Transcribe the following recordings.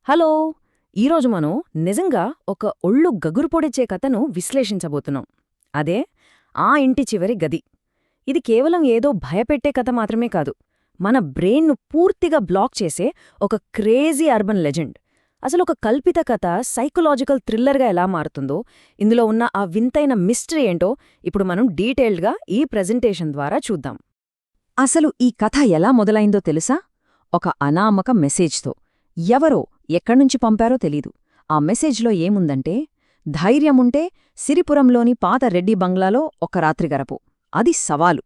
Hello! ఈరోజు మనం నిజంగా ఒక ఒళ్ళు గగురు పొడిచే కథను విశ్లేషించబోతున్నాం. అదే ఆ ఇంటి చివరి గది. ఇది కేవలం ఏదో భయపెట్టే కథ మాత్రమే కాదు. మన బ్రెయిన్ను పూర్తిగా బ్లాక్ చేసే ఒక క్రేజీ అర్బన్ లెజెండ్. అసలొక కల్పిత కథ సైకలాజికల్ థ్రిల్లర్గా ఎలా మారుతుందో, ఇందులో ఉన్న ఆ వింతైన మిస్టరీ ఏంటో ఇప్పుడు మనం డీటెయిల్డ్గా ఈ ప్రెజెంటేషన్ ద్వారా చూద్దాం. అసలు ఈ కథ ఎలా మొదలైందో తెలుసా? ఒక అనామక మెసేజ్తో. ఎవరో ఎక్కడ్నుంచి పంపారో తెలీదు. ఆ మెసేజ్లో ఏముందంటే, ధైర్యముంటే సిరిపురంలోని పాత రెడ్డి బంగ్లాలో ఒక రాత్రి గరపు. అది సవాలు.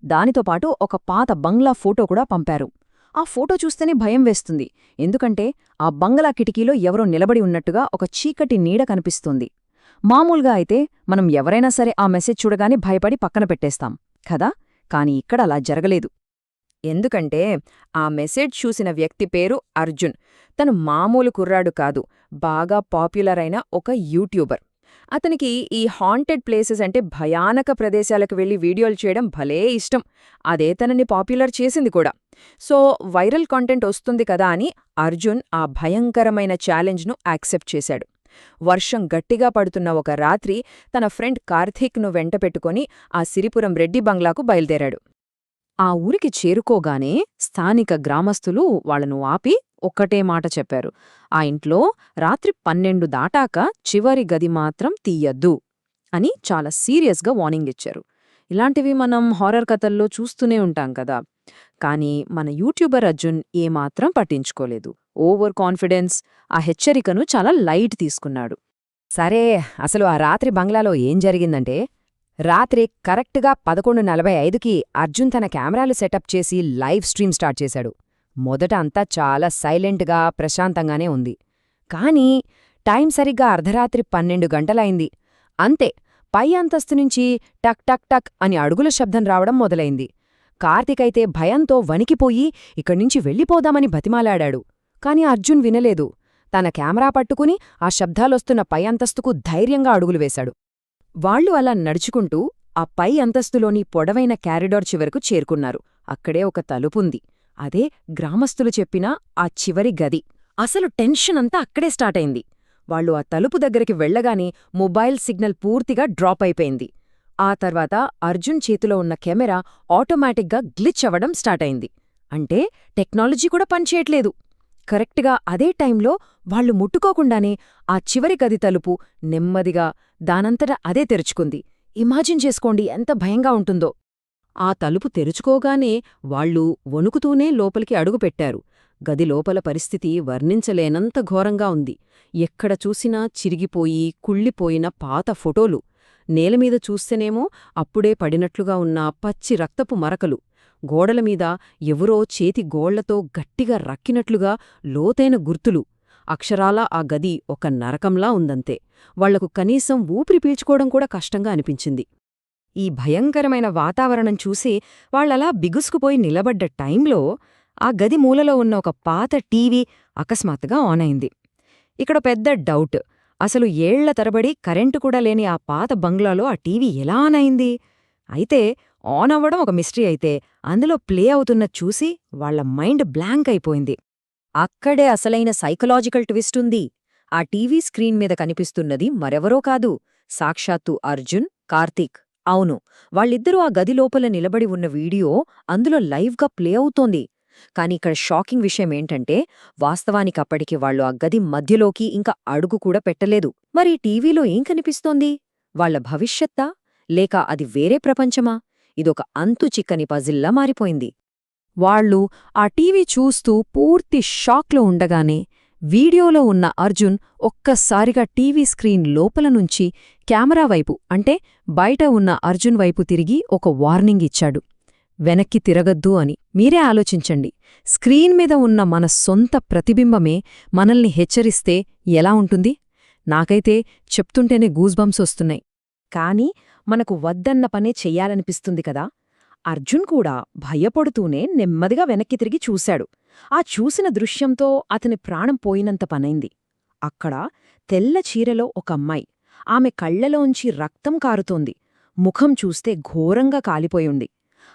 దానితో పాటు ఒక పాత బంగ్లా ఫోటో కూడా పంపారు. ఆ ఫోటో చూస్తేనే భయం వేస్తుంది. ఎందుకంటే ఆ బంగ్లా కిటికీలో ఎవరో నిలబడి ఉన్నట్టుగా ఒక చీకటి నీడ కనిపిస్తుంది. మామూలుగా అయితే మనం ఎవరైనా సరే ఆ మెసేజ్ చూడగానే భయపడి పక్కన పెట్టేస్తాం కదా. కాని ఇక్కడ అలా జరగలేదు. ఎందుకంటే ఆ మెసేజ్ చూసిన వ్యక్తి పేరు అర్జున్. తను మామూలు కుర్రాడు కాదు, బాగా పాపులర్ అయిన ఒక యూట్యూబర్. అతనికి ఈ హాంటెడ్ ప్లేసెస్ అంటే భయానక ప్రదేశాలకు వెళ్లి వీడియోలు చేయడం భలే ఇష్టం. అదే తనని పాపులర్ చేసింది కూడా. సో వైరల్ కాంటెంట్ వస్తుంది కదా అని అర్జున్ ఆ భయంకరమైన ఛాలెంజ్ను యాక్సెప్ట్ చేశాడు. వర్షం గట్టిగా పడుతున్న ఒక రాత్రి తన ఫ్రెండ్ కార్తీక్ను వెంటపెట్టుకుని ఆ సిరిపురం రెడ్డి బంగ్లాకు బయల్దేరాడు. ఆ ఊరికి చేరుకోగానే స్థానిక గ్రామస్తులు వాళ్లను ఆపి ఒక్కటే మాట చెప్పారు. ఆ ఇంట్లో రాత్రి 12 దాటాక చివరి గది మాత్రం తీయద్దు అని చాలా సీరియస్గా వార్నింగ్ ఇచ్చారు. ఇలాంటివి మనం హారర్ కథల్లో చూస్తూనే ఉంటాం కదా. కానీ మన యూట్యూబర్ అర్జున్ ఏమాత్రం పట్టించుకోలేదు. ఓవర్ కాన్ఫిడెన్స్ ఆ హెచ్చరికను చాలా లైట్ తీసుకున్నాడు. సరే, అసలు ఆ రాత్రి బంగ్లాలో ఏం జరిగిందంటే, రాత్రి కరెక్ట్గా 11:45కి అర్జున్ తన కెమెరాలు సెటప్ చేసి లైవ్ స్ట్రీమ్ స్టార్ట్ చేశాడు. మొదట అంతా చాలా సైలెంట్గా ప్రశాంతంగానే ఉంది. కానీ టైం సరిగ్గా అర్ధరాత్రి 12 గంటలైంది. అంతే, పై అంతస్తు నుంచి టక్ టక్ టక్ అని అడుగుల శబ్దం రావడం మొదలైంది. కార్తికైతే భయంతో వణికిపోయి ఇక్కడ్నుంచి వెళ్ళిపోదామని బతిమాలాడాడు. కాని అర్జున్ వినలేదు. తన కెమెరా పట్టుకుని ఆ శబ్దాలొస్తున్న పై అంతస్తుకు ధైర్యంగా అడుగులు వేశాడు. వాళ్లు అలా నడుచుకుంటూ ఆ పై అంతస్తులోని పొడవైన క్యారిడార్ చివరకు చేరుకున్నారు. అక్కడే ఒక తలుపుంది. అదే గ్రామస్తులు చెప్పిన ఆ చివరి గది. అసలు టెన్షన్ అంతా అక్కడే స్టార్టైంది. వాళ్లు ఆ తలుపు దగ్గరికి వెళ్లగానే మొబైల్ సిగ్నల్ పూర్తిగా డ్రాప్ అయిపోయింది. ఆ తర్వాత అర్జున్ చేతిలో ఉన్న కెమెరా ఆటోమేటిక్గా గ్లిచ్ అవ్వడం స్టార్టైంది. అంటే టెక్నాలజీ కూడా పనిచేయట్లేదు. కరెక్ట్గా అదే టైంలో వాళ్లు ముట్టుకోకుండానే ఆ చివరి గది తలుపు నెమ్మదిగా దానంతట అదే తెరుచుకుంది. ఇమాజిన్ చేసుకోండి ఎంత భయంగా ఉంటుందో. ఆ తలుపు తెరుచుకోగానే వాళ్లు వణుకుతూనే లోపలికి అడుగుపెట్టారు. గది లోపల పరిస్థితి వర్ణించలేనంత ఘోరంగా ఉంది. ఎక్కడ చూసినా చిరిగిపోయి కుళ్ళిపోయిన పాత ఫోటోలు. నేలమీద చూస్తేనేమో అప్పుడే పడినట్లుగా ఉన్న పచ్చి రక్తపు మరకలు. గోడలమీద ఎవరో చేతి గోళ్లతో గట్టిగా రక్కినట్లుగా లోతైన గుర్తులు. అక్షరాలా ఆ గది ఒక నరకంలా ఉందంతే. వాళ్లకు కనీసం ఊపిరి పీల్చుకోవడం కూడా కష్టంగా అనిపించింది. ఈ భయంకరమైన వాతావరణం చూసి వాళ్లలా బిగుసుకుపోయి నిలబడ్డ టైంలో ఆ గది మూలలో ఉన్న ఒక పాత టీవీ అకస్మాత్తుగా ఆన్ అయింది. ఇక్కడ పెద్ద డౌట్. అసలు ఏళ్ల తరబడి కరెంటు కూడా లేని ఆ పాత బంగ్లాలో ఆ టీవీ ఎలా ఆన్ అయింది? అయితే ఆన్ అవ్వడం ఒక మిస్టరీ అయితే, అందులో ప్లే అవుతున్నది చూసి వాళ్ల మైండ్ బ్లాంక్ అయిపోయింది. అక్కడే అసలైన సైకలాజికల్ ట్విస్ట్ ఉంది. ఆ టీవీ స్క్రీన్ మీద కనిపిస్తున్నది మరెవరో కాదు, సాక్షాత్తు అర్జున్, కార్తీక్. అవును, వాళ్ళిద్దరూ ఆ గది లోపల నిలబడి ఉన్న వీడియో అందులో లైవ్గా ప్లే అవుతోంది. కాని ఇక్కడ షాకింగ్ విషయమేంటంటే, వాస్తవానికప్పటికి వాళ్లు ఆ గది మధ్యలోకి ఇంకా అడుగు కూడా పెట్టలేదు. మరి టీవీలో ఏం కనిపిస్తోంది? వాళ్ల భవిష్యత్తా, లేక అది వేరే ప్రపంచమా? ఇదొక అంతుచిక్కని పజిల్లా మారిపోయింది. వాళ్లు ఆ టీవీ చూస్తూ పూర్తి షాక్లో ఉండగానే వీడియోలో ఉన్న అర్జున్ ఒక్కసారిగా టీవీ స్క్రీన్ లోపల నుంచి కెమెరా వైపు, అంటే బయట ఉన్న అర్జున్ వైపు తిరిగి ఒక వార్నింగ్ ఇచ్చాడు. వెనక్కి తిరగద్దు అని. మీరే ఆలోచించండి, స్క్రీన్ మీద ఉన్న మన సొంత ప్రతిబింబమే మనల్ని హెచ్చరిస్తే ఎలా ఉంటుంది? నాకైతే చెప్తుంటేనే గూస్బంప్స్ వస్తున్నాయి. కాని మనకు వద్దన్న పనే చెయ్యాలనిపిస్తుంది కదా. అర్జున్ కూడా భయపడుతూనే నెమ్మదిగా వెనక్కి తిరిగి చూశాడు. ఆ చూసిన దృశ్యంతో అతని ప్రాణం పోయినంత పనైంది. అక్కడ తెల్ల చీరలో ఒక అమ్మాయి. ఆమె కళ్లలోంచి రక్తం కారుతోంది. ముఖం చూస్తే ఘోరంగా కాలిపోయుంది.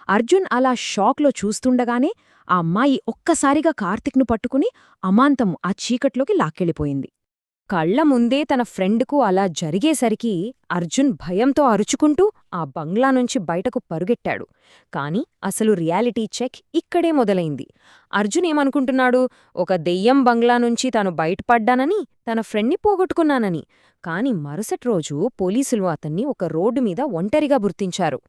అర్జున్ అలా షాక్లో చూస్తుండగానే ఆ అమ్మాయి ఒక్కసారిగా కార్తిక్ను పట్టుకుని అమాంతం ఆ చీకట్లోకి లాక్కెళ్ళిపోయింది. కళ్ల ముందే తన ఫ్రెండ్కు అలా జరిగేసరికి అర్జున్ భయంతో అరుచుకుంటూ ఆ బంగ్లా నుంచి బయటకు పరుగెట్టాడు. కాని అసలు రియాలిటీ చెక్ ఇక్కడే మొదలైంది. అర్జున్ ఏమనుకుంటున్నాడు, ఒక దెయ్యం బంగ్లా నుంచి తాను బయటపడ్డానని, తన ఫ్రెండ్ని పోగొట్టుకున్నానని. కాని మరుసటి రోజు పోలీసులు అతన్ని ఒక రోడ్డు మీద ఒంటరిగా గుర్తించారు.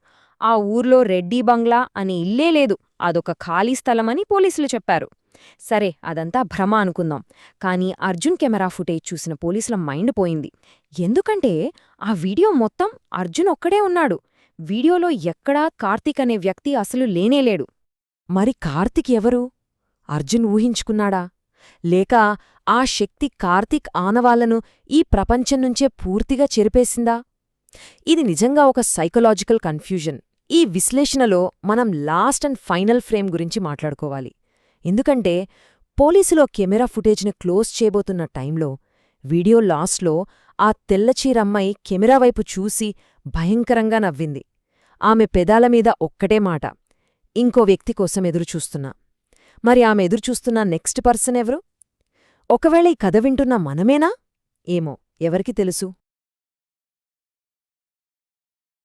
ఆ ఊర్లో రెడ్డీ బంగ్లా అని ఇల్లే లేదు, అదొక ఖాళీ స్థలమని పోలీసులు చెప్పారు. సరే, అదంతా భ్రమ అనుకుందాం. కానీ అర్జున్ కెమెరా ఫుటేజ్ చూసిన పోలీసుల మైండ్ పోయింది. ఎందుకంటే ఆ వీడియో మొత్తం అర్జున్ ఒక్కడే ఉన్నాడు. వీడియోలో ఎక్కడా కార్తీక్ అనే వ్యక్తి అసలు లేనేలేడు. మరి కార్తీక్ ఎవరు? అర్జున్ ఊహించుకున్నాడా? లేక ఆ శక్తి కార్తీక్ ఆనవాళ్లను ఈ ప్రపంచం నుంచే పూర్తిగా చెరిపేసిందా? ఇది నిజంగా ఒక సైకలాజికల్ కన్ఫ్యూజన్. ఈ విశ్లేషణలో మనం లాస్ట్ అండ్ ఫైనల్ ఫ్రేమ్ గురించి మాట్లాడుకోవాలి. ఎందుకంటే పోలీసులో కెమెరా ఫుటేజ్ని క్లోజ్ చేయబోతున్న టైంలో వీడియో లాస్ట్లో ఆ తెల్లచీరమ్మాయి కెమెరా వైపు చూసి భయంకరంగా నవ్వింది. ఆమె పెదాలమీద ఒక్కటే మాట, ఇంకో వ్యక్తి కోసం ఎదురుచూస్తున్నా. మరి ఆమె ఎదురుచూస్తున్న నెక్స్ట్ పర్సన్ ఎవరు? ఒకవేళ ఈ కథ వింటున్న మనమేనా? ఏమో, ఎవరికి తెలుసు.